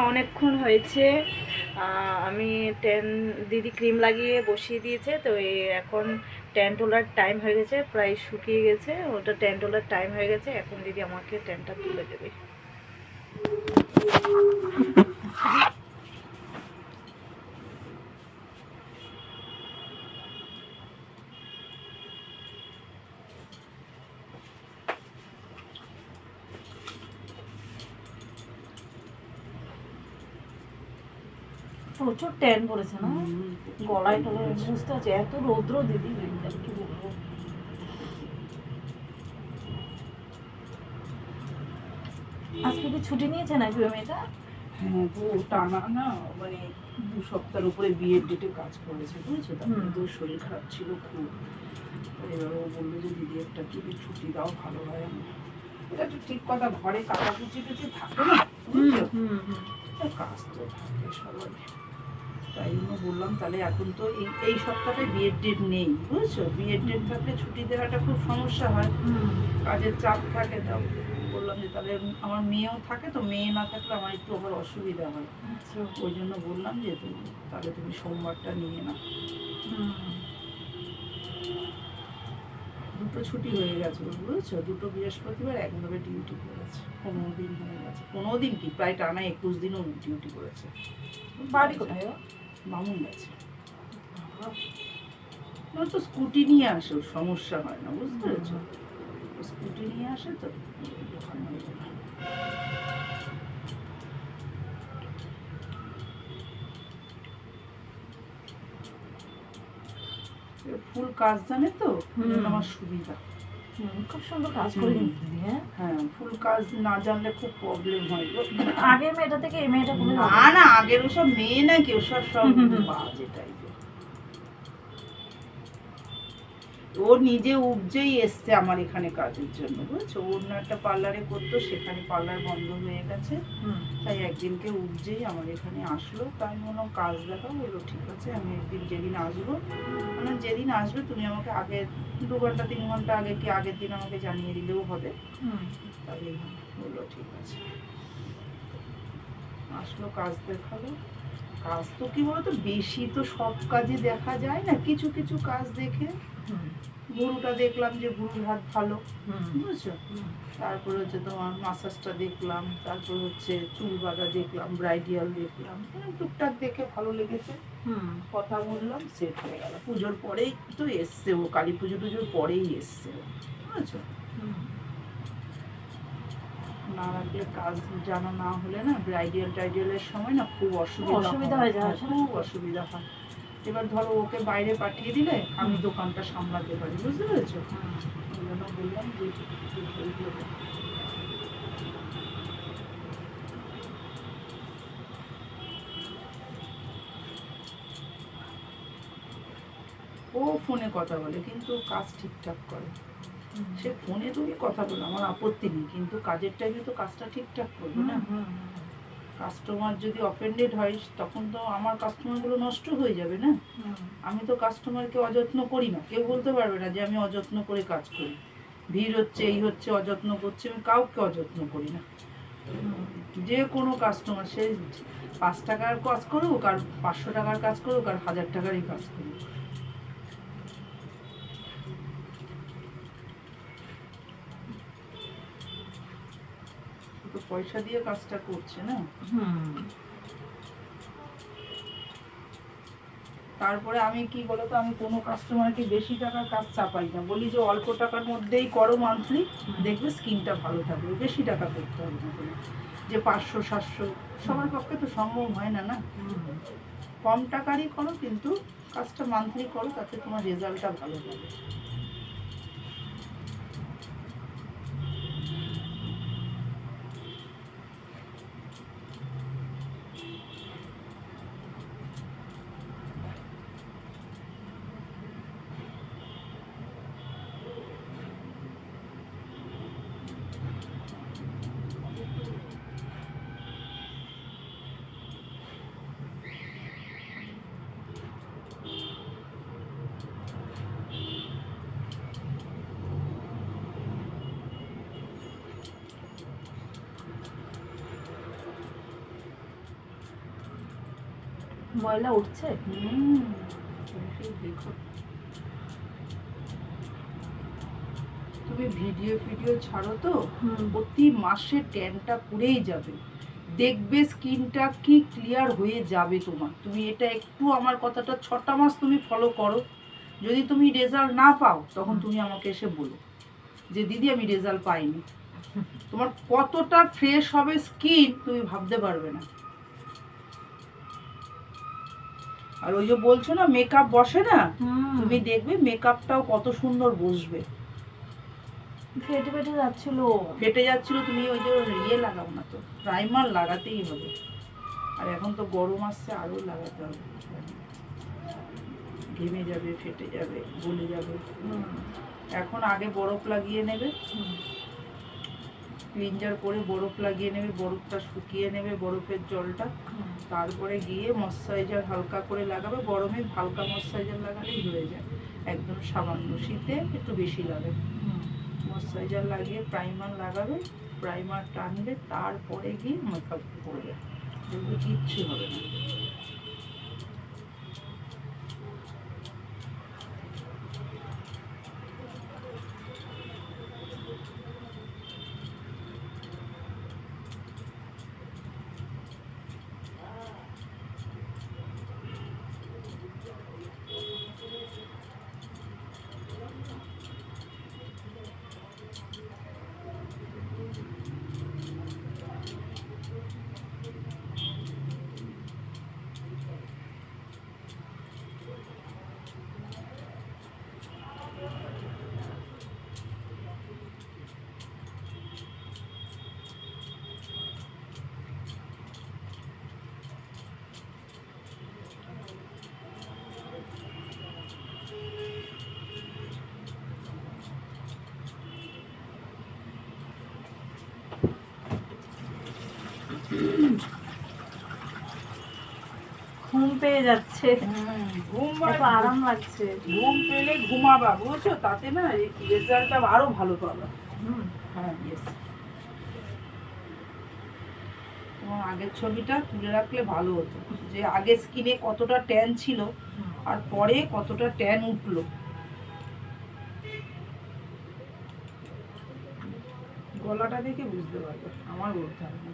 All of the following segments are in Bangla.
অনেকক্ষণ হয়েছে। আমি দিদি ক্রিম লাগিয়ে বসিয়ে দিয়েছে, তো এখন ট্যান তোলার টাইম হয়ে গেছে, প্রায় শুকিয়ে গেছে, ওটা ট্যান তোলার টাইম হয়ে গেছে। এখন দিদি আমাকে ট্যানটা তুলে দেবে। প্রচুর ট্যান পড়েছে না, গলায় টলায় বুঝতে পারছি, এত রৌদ্র দিদি, কি বলবো। আজকে কি ছুটি নিয়েছে নাকি ওই মেয়েটা? হ্যাঁ, তো টানা না, মানে 2 সপ্তাহের উপরে বিয়ের ডেটে কাজ করেছে, বুঝেছো? তারপরে তো শরীর খারাপ ছিল খুব। এবার ও বললো যে দিদি একটা যদি ছুটি দাও ভালো হয়। এটা তো ঠিক কথা, ঘরে কাটাকুচি টুচি থাকে না, বুঝছো? কাজ তো থাকে সবার। তাই জন্য বললাম তাহলে এখন তো এই সপ্তাহটায় বিয়ের ডেট নেই, বুঝছো? বিয়ের ডেট থাকলে ছুটি দেওয়াটা খুব সমস্যা হয়, কাজের চাপ থাকে। তাও বললাম যে তাহলে আমার মেয়েও থাকে, তো মেয়ে না থাকলে আমার একটু আবার অসুবিধা হয়। ওই জন্য বললাম যে তাহলে তুমি সোমবারটা নিয়ে নাও। দুটো ছুটি হয়ে গেছে, বুঝেছো? দুটো বৃহস্পতিবার একভাবে ডিউটি করেছে, 15 দিন হয়ে গেছে। 15 দিন কি, প্রায় টানা 21 দিনও ডিউটি করেছে। বাড়ি কোথায়? মামুন গেছে। তো স্কুটি নিয়ে আসে, ওর সমস্যা হয় না, বুঝতে পেরেছো? স্কুটি নিয়ে আসে, তো দোকান হয়ে যায়। ফুল কাজ জানে তো, আমার সুবিধা। খুব সুন্দর কাজ করে কিন্তু। হ্যাঁ, ফুল কাজ না জানলে খুব প্রবলেম হয়। আগের মেয়েটা থেকে এই মেয়েটা না না, আগের ওসব মেয়ে নাকি, ওসব সব বাজে টাইপের। ও নিজে উপজেই এসছে আমার এখানে কাজের জন্য, বুঝছো? অন্য একটা পার্লারে করতো, সেখানে পার্লার বন্ধ হয়ে গেছে, তাই একদিনকে উপজেই আমার এখানে আসলো। তাই বললাম কাজ দেখাও, বললো ঠিক আছে, আমি একদিন যেদিন আসবো, মানে যেদিন আসবে তুমি আমাকে আগে 2 ঘন্টা 3 ঘন্টা আগে কি আগের দিন আমাকে জানিয়ে দিলেও হবে। তাই বললো ঠিক আছে। আসলো, কাজ দেখালো। কাজ তো কি বলতো, বেশি তো সব কাজে দেখা যায় না, কিছু কিছু কাজ দেখে। গুরুটা দেখলাম যে গুরুর হাত ভালো, বুঝছো? তারপরে হচ্ছে তোমার মাসাজটা দেখলাম, তারপর হচ্ছে চুল বাঁধা দেখলাম, ব্রাইডাল দেখলাম, টুকটাক দেখে ভালো লেগেছে। কথা বললাম, সেট হয়ে গেল। পুজোর পরেই তো এসছে ও, কালী পুজো টুজোর পরেই এসছে, বুঝছো? না রাখলে, কাজ জানা না হলে না, ব্রাইডাল টাইডালের সময় না খুব অসুবিধা হয়ে যায়, খুব অসুবিধা হয়। এবার ধরো ওকে বাইরে পাঠিয়ে দিলে আমি দোকানটা সামলাতে পারি, বুঝতে পেরেছো? ওই জন্য বললাম যে ও ফোনে কথা বলে, কিন্তু কাজ ঠিকঠাক করে। সে ফোনে তুমি কথা বলো, আমার আপত্তি নেই, কিন্তু কাজের টাইমে তো কাজটা ঠিকঠাক করবে না। কাস্টমার যদি অফেন্ডেড হয়, তখন তো আমার কাস্টমারগুলো নষ্ট হয়ে যাবে না। আমি তো কাস্টমারকে অযত্ন করি না, কেউ বলতে পারবে না যে আমি অযত্ন করে কাজ করি। ভিড় হচ্ছে, এই হচ্ছে, অযত্ন করছে, আমি কাউকে অযত্ন করি না। যে কোনো কাস্টমার, সে 5 টাকার কাজ করুক আর 500 টাকার কাজ করুক আর 1000 টাকারই কাজ করুক, তো পয়সা দিয়ে কাজটা করছে না। তারপরে আমি কি বলতো, আমি কোনো কাস্টমারকে বেশি টাকার কাজ চাপাই না, বলি যে অল্প টাকার মধ্যেই করো মান্থলি, দেখবে স্কিনটা ভালো থাকবে, বেশি টাকা করতে হবে না। যে 500 700 সবার পক্ষে তো সম্ভব হয় না, না। কম টাকারই করো, কিন্তু কাজটা মান্থলি করো, তাতে তোমার রেজাল্টটা ভালো হবে। ময়লা উঠছে। দেখো তুমি ভিডিও ছাড়ো তো, প্রতি মাসে ট্যানটা পড়েই যাবে, দেখবে স্কিনটা কি ক্লিয়ার হয়ে যাবে তোমার। তুমি এটা একটু আমার কথাটা 6টা মাস তুমি ফলো করো, যদি তুমি রেজাল্ট না পাও তখন তুমি আমাকে এসে বলো যে দিদি আমি রেজাল্ট পাইনি। তোমার কতটা ফ্রেশ হবে স্কিন তুমি ভাবতে পারবে না। আর ওই যে বলছো না মেকআপ বসে না, তুমি দেখবে মেকআপটাও কত সুন্দর বসবে। ফেটে ফেটে যাচ্ছিল। তুমি ওই যে ইয়ে লাগাও না তো, প্রাইমার লাগাতেই হবে। আর এখন তো গরম আসছে, আরো লাগাতে হবে, ঘেমে যাবে, ফেটে যাবে, গলে যাবে। এখন আগে বরফ লাগিয়ে নেবে, ক্লিনজার করে বরফ লাগিয়ে নেবে, বরফটা শুকিয়ে নেবে, বরফের জলটা, তারপরে গিয়ে ময়শ্চারাইজার হালকা করে লাগাবে। গরমে হালকা ময়শ্চারাইজার লাগালেই হয়ে যায়, একদম সামান্য। শীতে একটু বেশি লাগে। ময়শ্চারাইজার লাগিয়ে প্রাইমার লাগাবে, প্রাইমার টানবে, তারপরে গিয়ে মেকআপ করবে, দেখবে কিচ্ছু হবে না। ঘুম পেয়ে যাচ্ছে, ঘুম এত আরাম লাগছে। ঘুম পেলে ঘুমাবা, বুঝছো, তাতে না রেজাল্টটা আরো ভালো পাবা। হ্যাঁ, ইয়েস। তোমার আগের ছবিটা তুলে রাখলে ভালো হতো, যে আগে স্কিনে কতটা ট্যান ছিল আর পরে কতটা ট্যান উঠলো। গলাটা দেখে বুঝতে পারবে, আমার বলতে হবে না।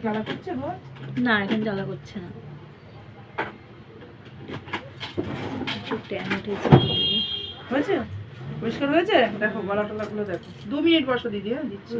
জ্বালা করছে গো? না, এখন জ্বালা করছে না। একটু ট্যান উঠেছে। হয়েছে? পরিষ্কার হয়েছে? দেখো গলা টলাগুলো দেখো। 2 মিনিট বসো দিদি, হ্যাঁ দিচ্ছি।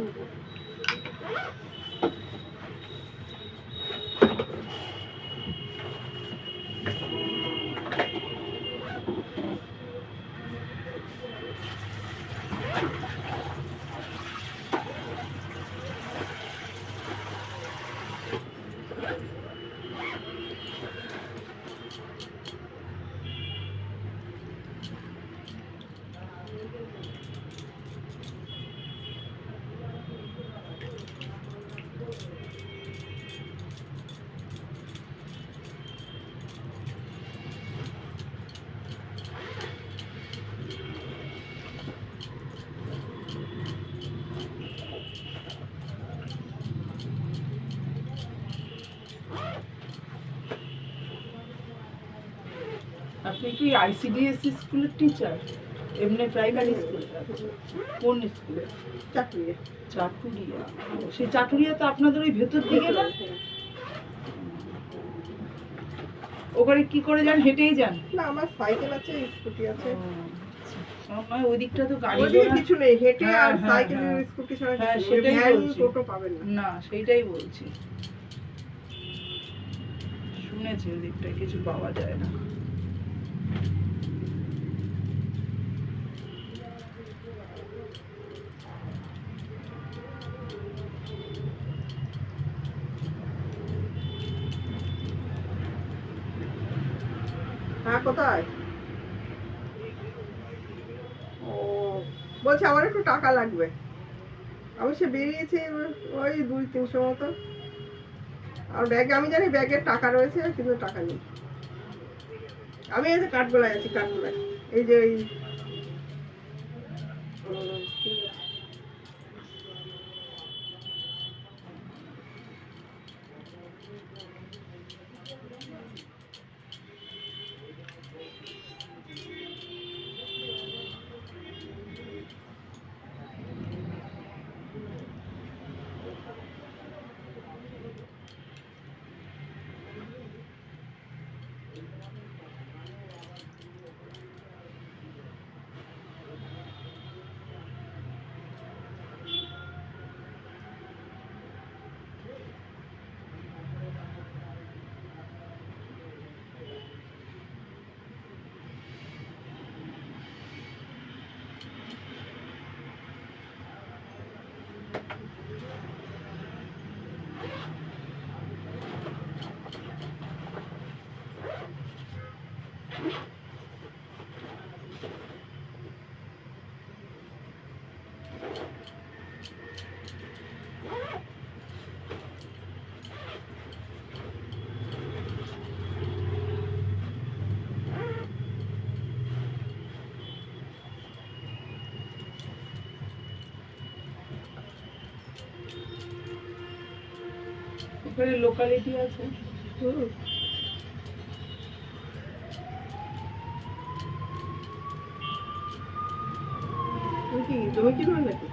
আপনি কি আইসিডিএসসি স্কুলের টিচার? এমনি প্রাইমারি স্কুলে? কোন স্কুলে? চাকরি চাটুরিয়া। সেই চাটুরিয়া তো আপনাদের ওই ভেতর দিকে না? ওখানে কি করে যান? হেঁটেই যান? না, আমার সাইকেল আছে, স্কুটি আছে। আমার ওই দিকটা তো গাড়ি ওইদিকে ঘোড়া- কিছু নেই, হেঁটে হ্যাঁ, আর হ্যাঁ, সাইকেল হ্যাঁ। স্কুটি ছাড়া হ্যাঁ, কিছু নেই। সেটাই ভ্যান বলছি। টোটো পাবেন না। না, সেইটাই বলছি। শুনেছি ওই দিকটায় কিছু পাওয়া যায় না। হ্যাঁ, কোথায়? ও, বলছে আমার একটু টাকা লাগবে। আমি সে বেরিয়েছি ওই 200-300 মতো। আর ব্যাগে আমি জানি ব্যাগের টাকা রয়েছে, কিন্তু টাকা নেই। আমি এই যে কাঠগোলায় আছি, কাঠগোলায়। এই যে এই ঠিক আছে। ওখানে লোকালিটি আছে? হুম। তুমি কিনবে নাকি?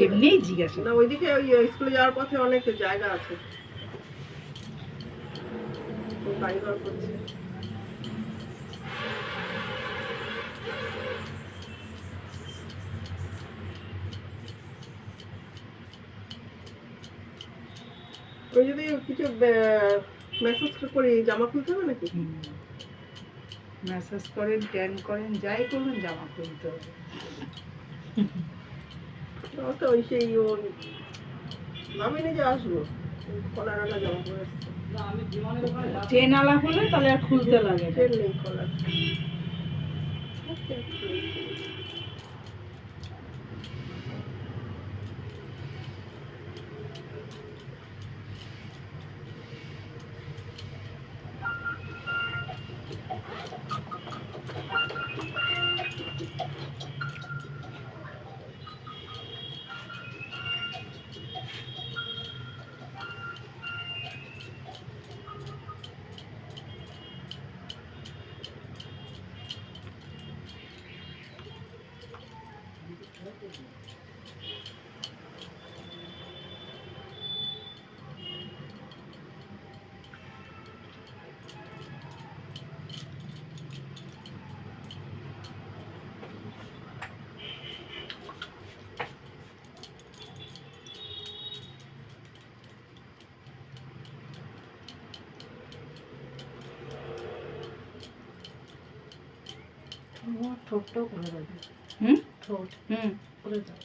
এমনিই জিজ্ঞাসা। না, ওইদিকে ওই স্কুলে যাওয়ার পথে অনেক জায়গা আছে। ওই বাড়ি ঘর করছে। ওই যদি কিছু মেসেজ করি, জামা খুলতে হবে নাকি? মেসেজ করেন, ট্যান করেন, যাই করবেন, জামা খুলতে হবে। তো ওই সেই ওর ভাবিনি যে আসবো, কলার আলা জামা পরে এসছে। চেন আলা হলে তাহলে আর খুলতে লাগে না। ট্রেন নেই কলার। ঠোঁটটাও করে দেবে। ঠোঁট করে দাও।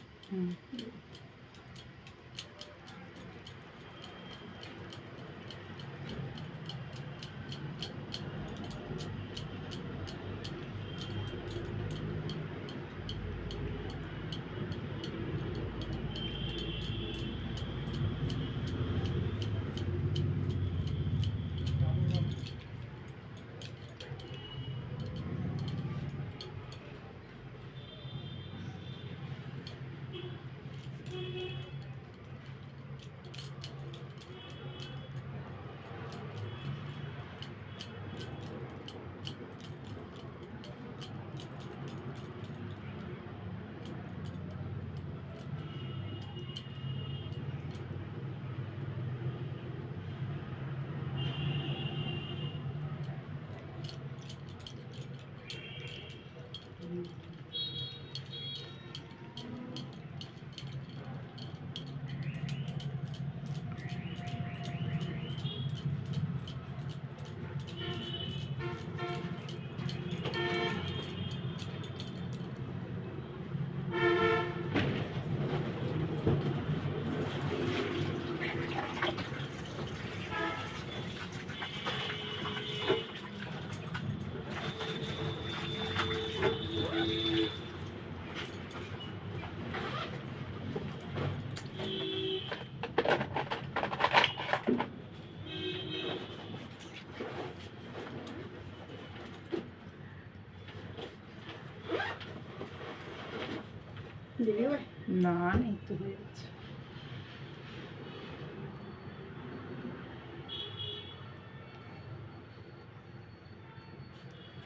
না নেই তো হয়ে গেছে।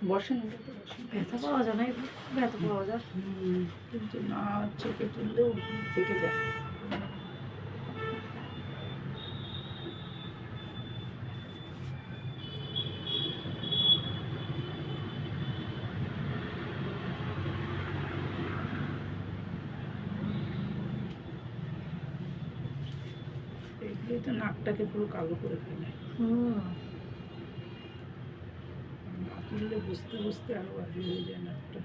বসেন এটাতে বসেন। ব্যথা পাওয়া যায় না, ব্যথা পাওয়া যায়। কিন্তু না চেপে তুললেও থেকে যায়। এগুলোই তো নাকটাকে পুরো কালো করে ফেলে। না তুললে বুঝতে বুঝতে আরো বাজে হয়ে যায় নাকটা।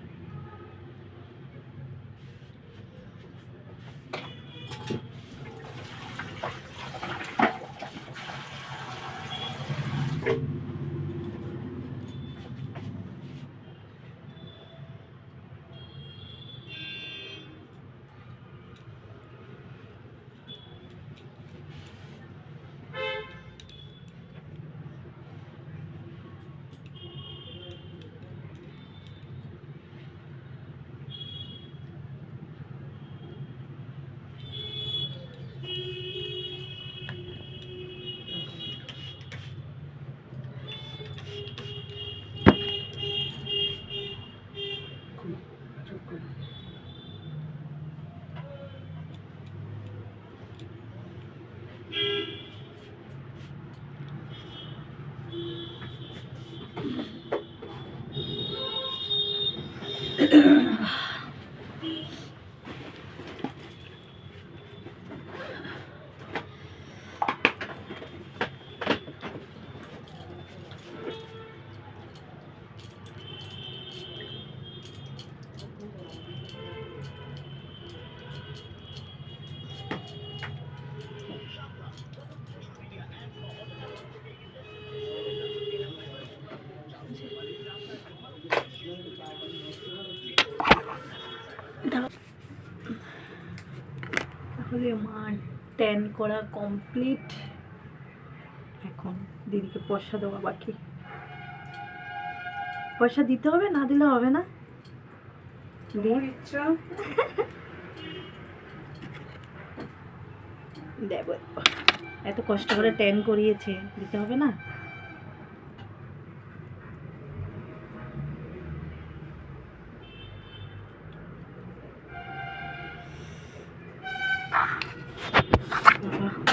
চুপ করে। তাহলে আমার ট্যান করা কমপ্লিট। এখন দিদিকে পয়সা দেওয়া বাকি। পয়সা দিতে হবে, না দিলে হবে না। তোমার ইচ্ছা। দেবো, এত কষ্ট করে ট্যান করিয়েছে, দিতে হবে না।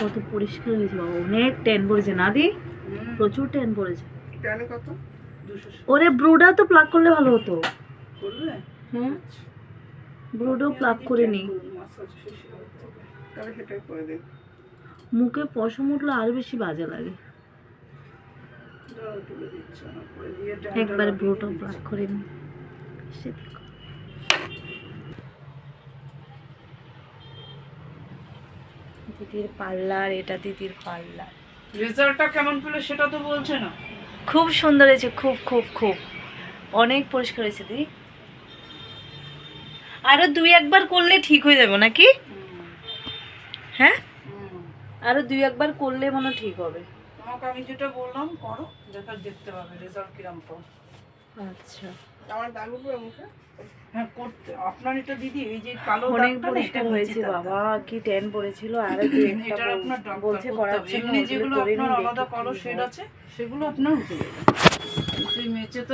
কত পরিষ্কার হয়েছে বাবা, অনেক ট্যান পড়েছে না দি, প্রচুর ট্যান পড়েছে। কেন কত? 200 ওরে ব্রুডা তো প্লাগ করলে ভালো হতো। করবে? হ্যাঁ, ব্রুডো প্লাগ করে নি। মাসাজ ফেসিয়াল হবে। তাহলে সেটাই করে দিন। মুখে পশম উঠলে আরো বেশি বাজে লাগে। দাঁড়াও, তুলে দিচ্ছি না, করে দিয়ে একবার ব্রুডো প্লাগ করে নি। সে দেখো। দিদির পার্লার, এটা দিদির পার্লার। রেজাল্টটা কেমন পেলে সেটা তো বলছে না। খুব সুন্দর হয়েছে, খুব খুব খুব অনেক পরিষ্কার হয়েছে দিদি। আরো 2-1 করলে ঠিক হয়ে যাবে নাকি? হ্যাঁ, আরো 2-1 করলে মনে হয় ঠিক হবে। তোমাকে আমি যেটা বললাম করো, দেখতে পাবে রেজাল্ট কিরম পাও। আচ্ছা, আমার দাগ উপরে মুখে। হ্যাঁ করতে আপনার এটা দিদি, এই যে কালো অনেক দাগটা না, পরিষ্কার এটা হয়েছে নিচে বাবা, কি ট্যান পড়েছিল। আরো এটার আপনার ডাক্তার বলছে করার জন্য, এমনি যেগুলো ওগুলো করে আপনার নিন, আলাদা দেখি কালো কি শেড হয়। আছে সেগুলো আপনার উঠে যাবে। এই মেচে তো